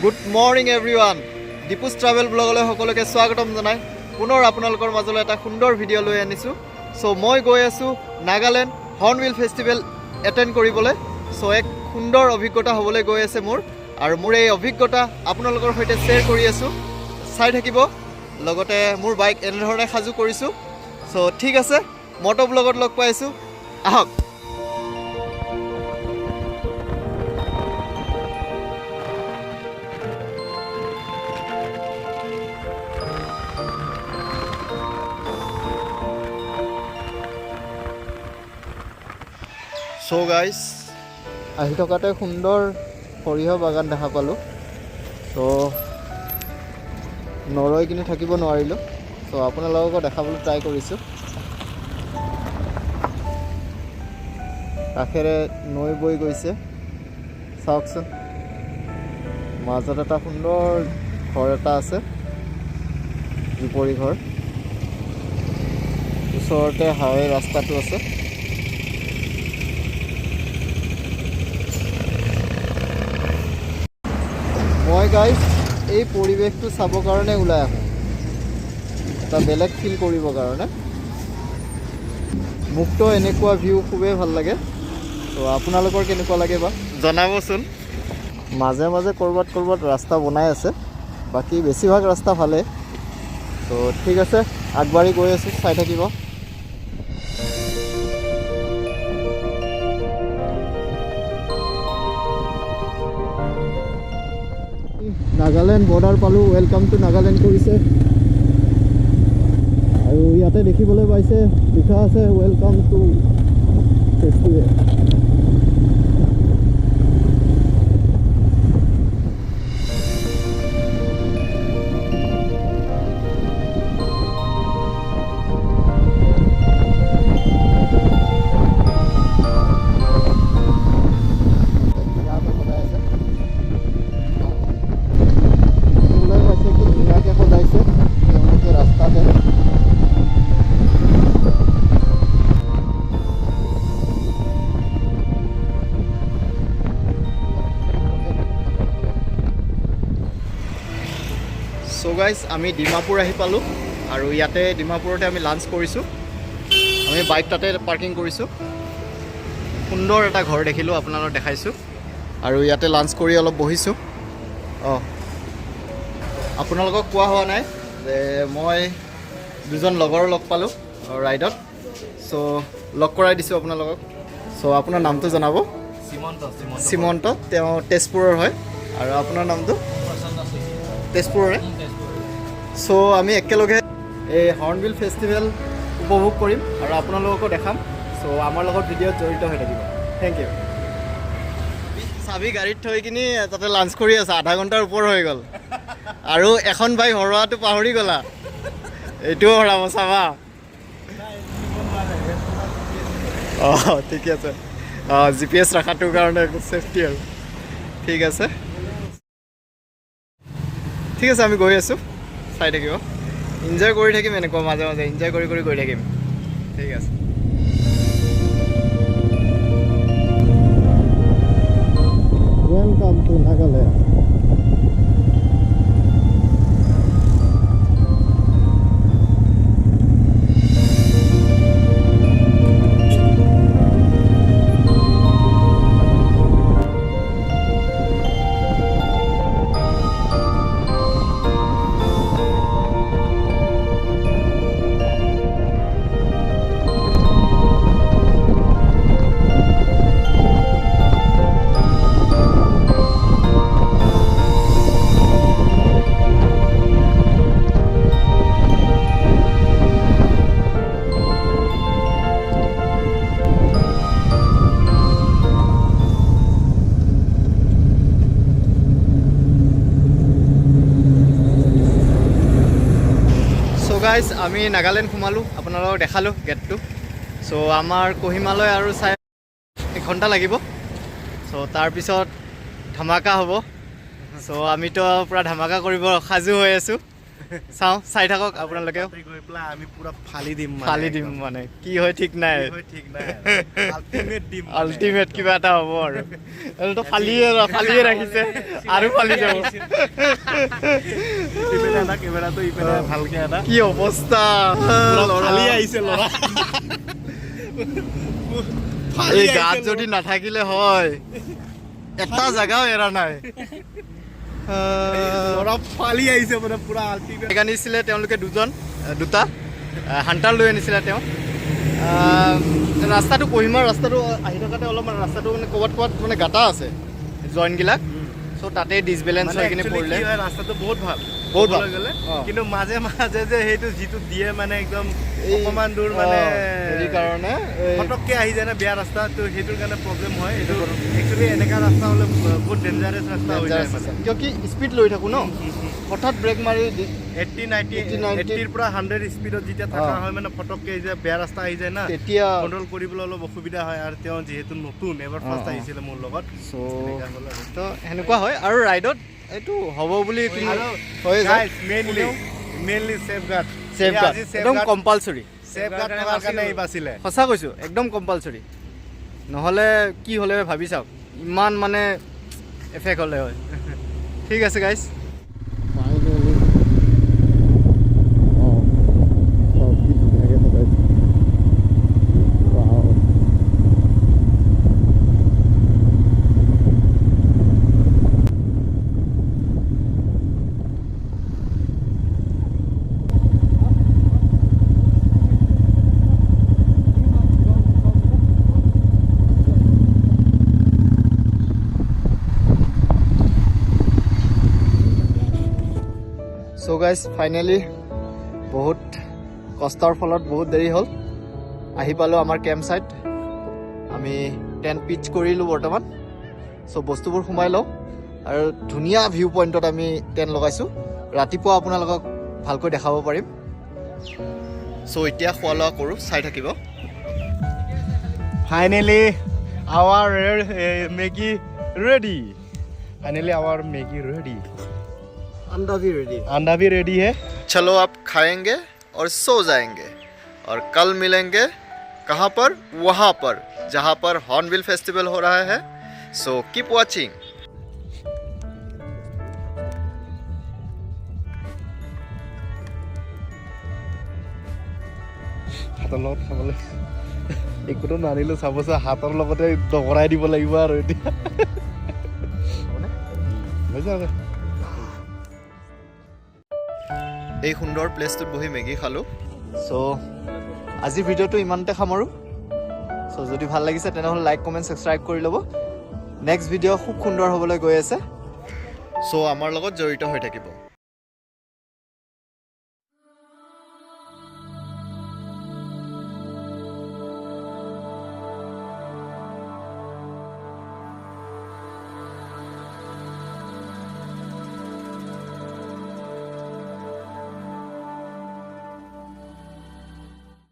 good morning everyone দীপুজ travel ব্লগলৈ সকলোকে স্বাগতম জনাই পুনৰ আপোনালোকৰ মাজলৈ এটা সুন্দৰ ভিডিঅ' লৈ আনিছোঁ চ' মই গৈ আছোঁ নাগালেণ্ড হৰ্ণবিল ফেষ্টিভেল এটেণ্ড কৰিবলৈ চ' এক সুন্দৰ অভিজ্ঞতা হ'বলৈ গৈ আছে মোৰ আৰু মোৰ এই অভিজ্ঞতা আপোনালোকৰ সৈতে শ্বেয়াৰ কৰি আছোঁ চাই থাকিব লগতে মোৰ বাইক এনেধৰণে সাজু কৰিছোঁ চ' ঠিক আছে মটো ব্লগত লগ পাইছোঁ আহক চ' গাইজ আহি থকাতে সুন্দৰ সৰিয়হ বাগান দেখা পালোঁ চ' নৰৈ কিনি থাকিব নোৱাৰিলোঁ চ' আপোনালোককো দেখাবলৈ ট্ৰাই কৰিছোঁ কাষেৰে নৈ বৈ গৈছে চাওকচোন মাজত এটা সুন্দৰ ঘৰ এটা আছে জুপৰি ঘৰ ওচৰতে হাইৱে ৰাস্তাটো আছে মই গাইজ এই পৰিৱেশটো চাবৰ কাৰণে ওলাই আহোঁ এটা বেলেগ ফিল কৰিবৰ কাৰণে মোকতো এনেকুৱা ভিউ খুবেই ভাল লাগে তো আপোনালোকৰ কেনেকুৱা লাগে বা জনাবচোন মাজে মাজে ক'ৰবাত ৰাস্তা বনাই আছে বাকী বেছিভাগ ৰাস্তা ভালে তো ঠিক আছে আগবাঢ়ি গৈ আছোঁ চাই থাকিব নাগালেণ্ড বৰ্ডাৰ পালোঁ ৱেলকাম টু নাগালেণ্ড কৰিছে আৰু ইয়াতে দেখিবলৈ পাইছে লিখা আছে welcome to festival so' guys আমি ডিমাপুৰ আহি পালোঁ আৰু ইয়াতে ডিমাপুৰতে আমি লাঞ্চ কৰিছোঁ আমি বাইক তাতে পাৰ্কিং কৰিছোঁ সুন্দৰ এটা ঘৰ দেখিলোঁ আপোনালোকক দেখাইছোঁ আৰু ইয়াতে লাঞ্চ কৰি অলপ বহিছোঁ আপোনালোকক কোৱা হোৱা নাই যে মই দুজন লগৰ লগ পালোঁ ৰাইডত চ' লগ কৰাই দিছোঁ আপোনালোকক চ' আপোনাৰ নামটো জনাব সীমন্ত তেওঁ তেজপুৰৰ হয় আৰু আপোনাৰ নামটো তেজপুৰৰে চ' আমি একেলগে এই হৰ্ণবিল ফেষ্টিভেল উপভোগ কৰিম আৰু আপোনালোককো দেখাম চ' আমাৰ লগত ভিডিঅ'ত জড়িত হৈ থাকিব থেংক ইউ চাবি গাড়ীত থৈ কিনি তাতে লাঞ্চ কৰি আছে আধা ঘণ্টাৰ ওপৰ হৈ গ'ল আৰু এখন বাইক হৰোৱাটো পাহৰি গ'লা এইটোও হৰাব চাবা অঁ ঠিকে আছে অঁ GPS ৰখাটোৰ কাৰণে ছেফটি আৰু ঠিক আছে ঠিক আছে আমি গৈ আছোঁ চাই থাকিব এনজয় কৰি থাকিম এনেকুৱা মাজে মাজে এনজয় কৰি গৈ থাকিম ঠিক আছে ৱেলকাম টু নাগালেণ্ড গাইজ আমি নাগালেণ্ড সোমালোঁ আপোনালোকক দেখালোঁ গেটটো চ' আমাৰ কহিমালৈ আৰু 1 ঘণ্টা লাগিব চ' তাৰপিছত ধামাকা হ'ব চ' আমিতো পূৰা ধামাকা কৰিব সাজু হৈ আছোঁ চাওঁ চাই থাকক আপোনালোকে গৈ পেলাই আমি পুৰা ফালি দিম মানে কি হয় ঠিক নাই আল্টিমেট কিবা এটা হ'ব আৰু এইটো ফালিয়ে ৰাখিছে আৰু ফালি যাব কেমেৰাটো ইপিনে ভালকে এটা কি অৱস্থা ফালি আহিছে ল'ৰা এই গাত যদি নাথাকিলে হয় এটা জেগাও এৰা নাই ল'ৰা ফালি আহিছে মানে পুৰা আল্টিমেট আনিছিলে তেওঁলোকে দুটা হাণ্টাৰ লৈ আনিছিলে তেওঁ ৰাস্তাটো কহিমাৰ ৰাস্তাটো আহি থকাতে অলপমান ৰাস্তাটো মানে ক'ৰবাত মানে গাঁটা আছে জইণ্টবিলাক চ' তাতে ডিছবেলেঞ্চ হৈ কিনে পৰিলে ৰাস্তাটো বহুত ভাল গ'লে কিন্তু মাজে মাজে যে সেইটো যিটো দিয়ে মানে একদম অকণমান দূৰ মানে হেৰি কাৰণে ফটককৈ আহি যায় না বেয়া ৰাস্তা তো সেইটোৰ কাৰণে প্ৰব্লেম হয় এইটো একচুৱেলি এনেকুৱা ৰাস্তা হ'লে বহুত ডেঞ্জাৰাছ ৰাস্তা হৈ যায় কিয় কি স্পীড লৈ থাকোঁ ন হঠাৎ ব্ৰেক মাৰি 80-90ৰ পৰা 100 স্পীডত যেতিয়া থকা হয় মানে ফটককৈ যে বেয়া ৰাস্তা আহি যায় না তেতিয়া কণ্ট্ৰল কৰিবলৈ অলপ অসুবিধা হয় আৰু তেওঁ যিহেতু নতুন এবাৰ ফাৰ্ষ্ট আহিছিলে মোৰ লগত তো সেনেকুৱা হয় আৰু ৰাইডত এইটো হ'ব বুলি হৈ যায় মেইনলি ছেফগাৰ্ড একদম কম্পালচৰি ছেফগাৰ্ড থকাৰ কাৰণে এই বাছিলে সঁচা কৈছোঁ একদম কম্পালচৰি নহ'লে কি হ'লে ভাবি চাওক ইমান মানে এফেক্ট হ'লে হয় ঠিক আছে গাইজ চ' গাইজ ফাইনেলি বহুত কষ্টৰ ফলত বহুত দেৰি হ'ল আহি পালোঁ আমাৰ কেম্প ছাইট আমি টেণ্ট পিচ কৰিলোঁ বৰ্তমান চ' বস্তুবোৰ সোমাই লওঁ আৰু ধুনীয়া ভিউ পইণ্টত আমি টেণ্ট লগাইছোঁ ৰাতিপুৱা আপোনালোকক ভালকৈ দেখাব পাৰিম চ' এতিয়া খোৱা লোৱা কৰোঁ চাই থাকিব ফাইনেলি আৱাৰ মেগী ৰেডি अंडा भी रेडी है चलो आप खाएंगे और सो जाएंगे और कल मिलेंगे कहाँ पर वहाँ पर जहाँ पर हॉर्नबिल फेस्टिवल हो रहा है सो कीप वॉचिंग হাতৰ লগত খাবলৈ একোটো নানিলোঁ চাবচোন হাতৰ লগতে দগৰাই দিব লাগিব আৰু এতিয়া এই সুন্দৰ প্লেচটোত বহি মেগী খালোঁ চ' আজিৰ ভিডিঅ'টো ইমানতে সামৰোঁ চ' যদি ভাল লাগিছে তেনেহ'লে লাইক কমেণ্ট ছাবস্ক্ৰাইব কৰি ল'ব নেক্সট ভিডিঅ' খুব সুন্দৰ হ'বলৈ গৈ আছে চ' আমাৰ লগত জড়িত হৈ থাকিব